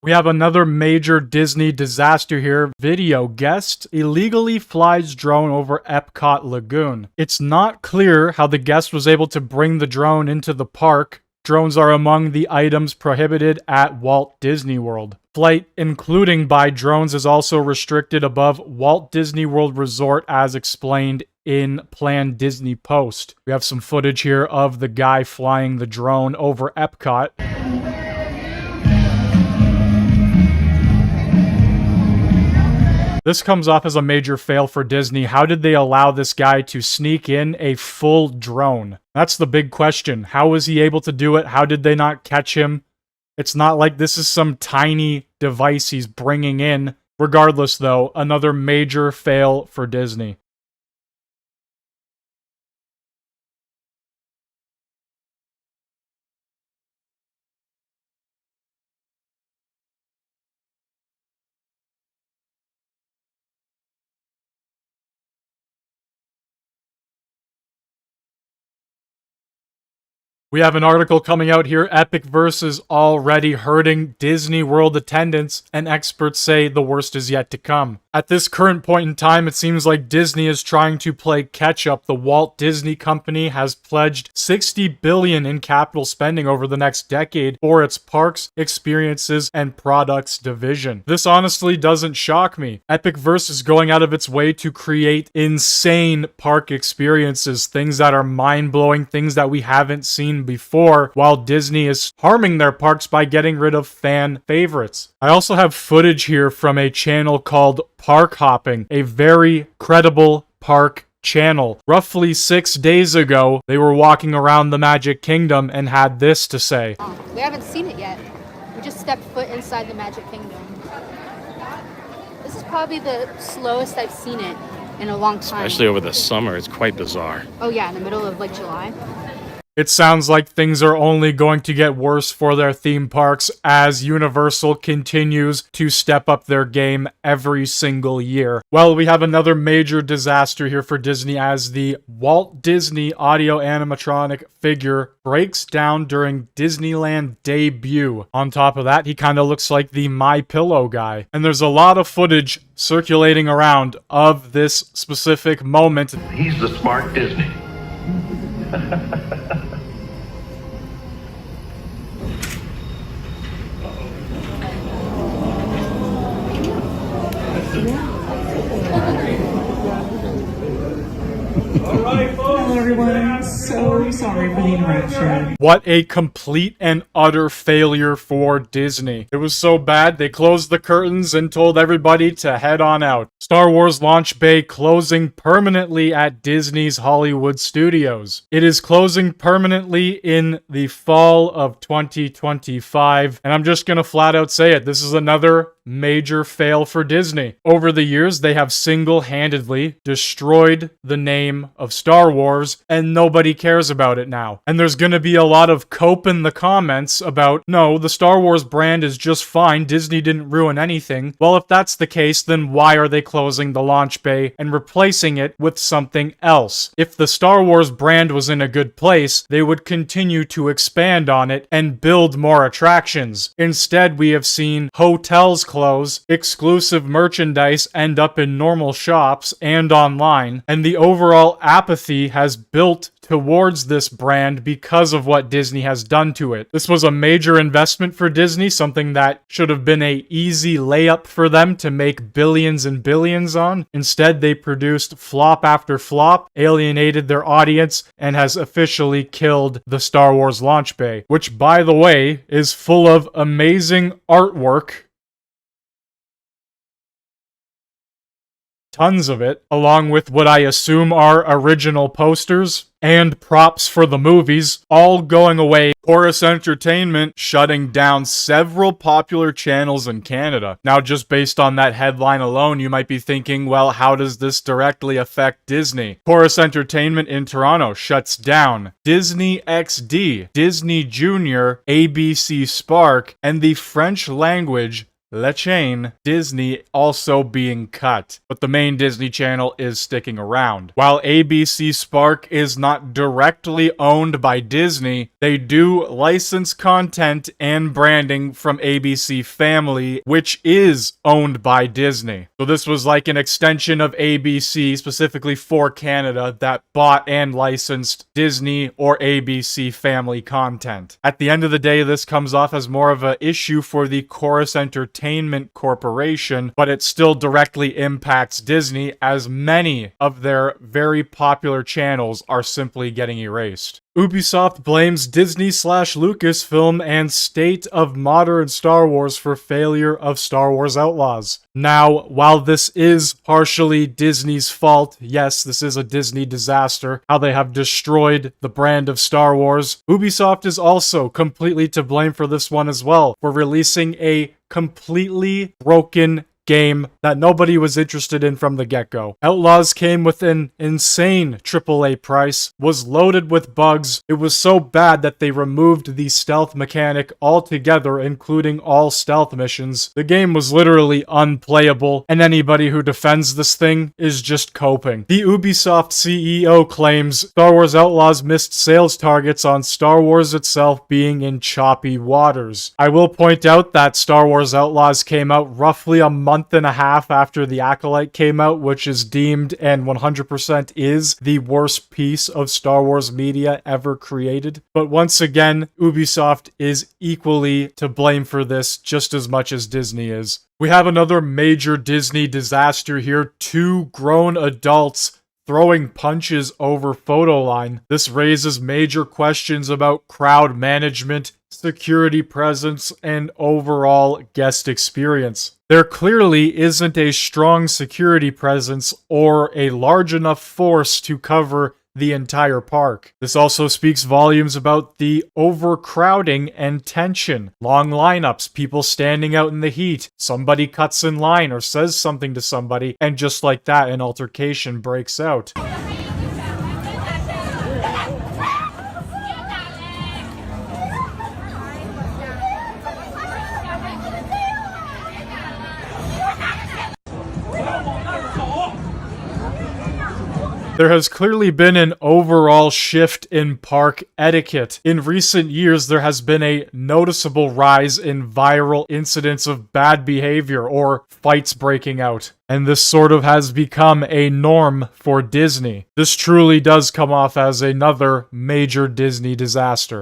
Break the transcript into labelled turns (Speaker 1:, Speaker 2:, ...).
Speaker 1: We have another major Disney disaster here. Video guest illegally flies drone over Epcot Lagoon. It's not clear how the guest was able to bring the drone into the park. Drones are among the items prohibited at Walt Disney World. Flight including by drones is also restricted above Walt Disney World Resort as explained in Planned Disney Post. We have some footage here of the guy flying the drone over Epcot. This comes off as a major fail for Disney. How did they allow this guy to sneak in a full drone? That's the big question. How was he able to do it? How did they not catch him? It's not like this is some tiny device he's bringing in. Regardless, though, another major fail for Disney. We have an article coming out here, Epicverse is already hurting Disney World attendance, and experts say the worst is yet to come. At this current point in time, it seems like Disney is trying to play catch-up. The Walt Disney Company has pledged $60 billion in capital spending over the next decade for its parks, experiences, and products division. This honestly doesn't shock me. Epicverse is going out of its way to create insane park experiences, things that are mind-blowing, things that we haven't seen before, while Disney is harming their parks by getting rid of fan favorites. I also have footage here from a channel called Park Hopping, a very credible park channel. Roughly 6 days ago, they were walking around the Magic Kingdom and had this to say.
Speaker 2: We haven't seen it yet. We just stepped foot inside the Magic Kingdom. This is probably the slowest I've seen it in a long time.
Speaker 3: Especially over the summer, it's quite bizarre.
Speaker 2: Oh yeah, in the middle of like July.
Speaker 1: It sounds like things are only going to get worse for their theme parks as Universal continues to step up their game every single year. Well, we have another major disaster here for Disney as the Walt Disney audio animatronic figure breaks down during Disneyland debut. On top of that, he kind of looks like the My Pillow guy. And there's a lot of footage circulating around of this specific moment.
Speaker 4: He's the smart Disney.
Speaker 5: Hello everyone, so sorry for the interruption.
Speaker 1: What a complete and utter failure for Disney. It was so bad, they closed the curtains and told everybody to head on out. Star Wars Launch Bay closing permanently at Disney's Hollywood Studios. It is closing permanently in the fall of 2025, and I'm just gonna flat out say it, this is another major fail for Disney. Over the years, they have single-handedly destroyed the name of Star Wars, and nobody cares about it now. And there's gonna be a lot of cope in the comments about, no, the Star Wars brand is just fine, Disney didn't ruin anything. Well, if that's the case, then why are they closing the launch bay and replacing it with something else? If the Star Wars brand was in a good place, they would continue to expand on it and build more attractions. Instead, we have seen hotels close, exclusive merchandise end up in normal shops and online, and the overall apathy has built towards this brand because of what Disney has done to it. This was a major investment for Disney, something that should have been an easy layup for them to make billions and billions on. Instead, they produced flop after flop, alienated their audience, and has officially killed the Star Wars launch bay, which, by the way, is full of amazing artwork. Tons of it, along with what I assume are original posters and props for the movies, all going away. Chorus Entertainment shutting down several popular channels in Canada. Now, just based on that headline alone, you might be thinking, well, how does this directly affect Disney? Chorus Entertainment in Toronto shuts down Disney XD, Disney Junior, ABC Spark, and the French language Le Chain, Disney also being cut, but the main Disney Channel is sticking around. While ABC Spark is not directly owned by Disney, they do license content and branding from ABC Family, which is owned by Disney. So this was like an extension of ABC specifically for Canada that bought and licensed Disney or ABC Family content. At the end of the day, this comes off as more of an issue for the Chorus Entertainment Corporation, but it still directly impacts Disney, as many of their very popular channels are simply getting erased. Ubisoft blames Disney/Lucasfilm and State of Modern Star Wars for failure of Star Wars Outlaws. Now, while this is partially Disney's fault, yes, this is a Disney disaster, how they have destroyed the brand of Star Wars, Ubisoft is also completely to blame for this one as well, for releasing a completely broken game that nobody was interested in from the get-go. Outlaws came with an insane AAA price, was loaded with bugs. It was so bad that they removed the stealth mechanic altogether, including all stealth missions. The game was literally unplayable, and anybody who defends this thing is just coping. The Ubisoft CEO claims Star Wars Outlaws missed sales targets on Star Wars itself being in choppy waters. I will point out that Star Wars Outlaws came out roughly a month and a half after The Acolyte came out, which is deemed and 100% is the worst piece of Star Wars media ever created. But once again, Ubisoft is equally to blame for this just as much as Disney is. We have another major Disney disaster here. 2 grown adults throwing punches over photo line. This raises major questions about crowd management, security presence, and overall guest experience. There clearly isn't a strong security presence or a large enough force to cover the entire park. This also speaks volumes about the overcrowding and tension. Long lineups, people standing out in the heat, somebody cuts in line or says something to somebody, and just like that, an altercation breaks out. There has clearly been an overall shift in park etiquette. In recent years, there has been a noticeable rise in viral incidents of bad behavior or fights breaking out. And this sort of has become a norm for Disney. This truly does come off as another major Disney disaster.